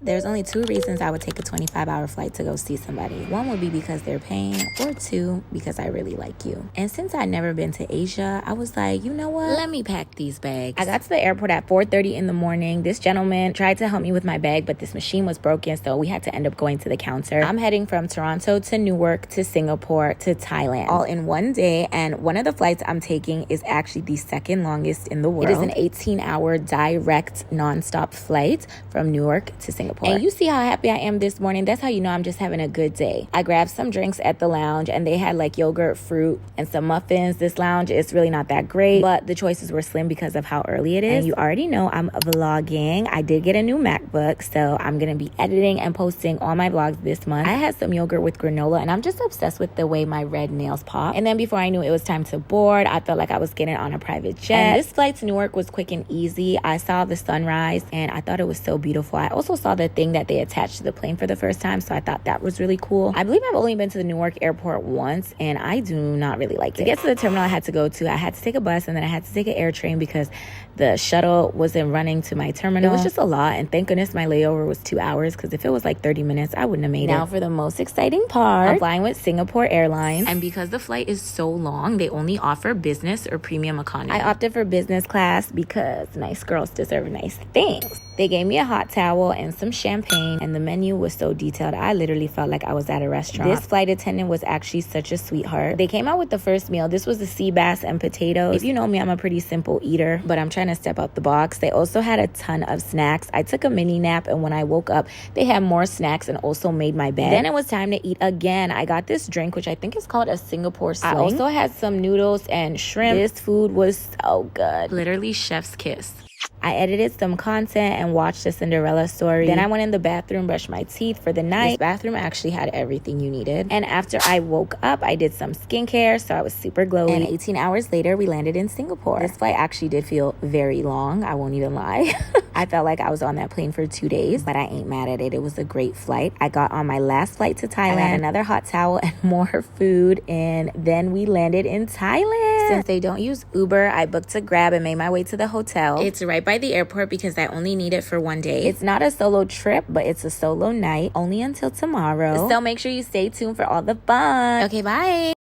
There's only two reasons I would take a 25-hour flight to go see somebody. One would be because they're paying, or two, because I really like you. And since I'd never been to Asia, I was like, you know what? Let me pack these bags. I got to the airport at 4:30 in the morning. This gentleman tried to help me with my bag, but this machine was broken, so we had to end up going to the counter. I'm heading from Toronto to Newark to Singapore to Thailand, all in one day. And one of the flights I'm taking is actually the second longest in the world. It is an 18-hour direct nonstop flight from Newark to Singapore. And you see how happy I am this morning? That's how you know I'm just having a good day. I grabbed some drinks at the lounge, and they had like yogurt, fruit, and some muffins. This lounge is really not that great, but the choices were slim because of how early it is. And you already know I'm vlogging. I did get a new MacBook, so I'm gonna be editing and posting all my vlogs this month. I had some yogurt with granola, and I'm just obsessed with the way my red nails pop. And then before I knew it was time to board, I felt like I was getting on a private jet. And this flight to Newark was quick and easy. I saw the sunrise, and I thought it was so beautiful. I also saw the thing that they attached to the plane for the first time, so I thought that was really cool. I believe I've only been to the Newark airport once, and I do not really like it. To get to the terminal I had to go to, I had to take a bus, and then I had to take an air train because the shuttle wasn't running to my terminal. It was just a lot, and thank goodness my layover was 2 hours, because if it was like 30 minutes, I wouldn't have made it. Now for the most exciting part, I'm flying with Singapore Airlines, and because the flight is so long, they only offer business or premium economy. I opted for business class because nice girls deserve nice things. They gave me a hot towel and some champagne, and the menu was so detailed, I literally felt like I was at a restaurant. This flight attendant was actually such a sweetheart. They came out with the first meal. This was the sea bass and potatoes. If you know me, I'm a pretty simple eater, but I'm trying to step out the box. They also had a ton of snacks. I took a mini nap, and when I woke up, they had more snacks and also made my bed. Then it was time to eat again. I got this drink, which I think is called a Singapore Sling. I also had some noodles and shrimp. This food was so good. Literally chef's kiss. I edited some content and watched the Cinderella story. Then I went in the bathroom, brushed my teeth for the night. This bathroom actually had everything you needed. And after I woke up, I did some skincare, so I was super glowy. And 18 hours later, we landed in Singapore. This flight actually did feel very long, I won't even lie. I felt like I was on that plane for 2 days, but I ain't mad at it. It was a great flight. I got on my last flight to Thailand. I had another hot towel and more food, and then we landed in Thailand. Since they don't use Uber, I booked a Grab and made my way to the hotel. It's right by the airport because I only need it for 1 day. It's not a solo trip, but it's a solo night, only until tomorrow. So make sure you stay tuned for all the fun. Okay, bye.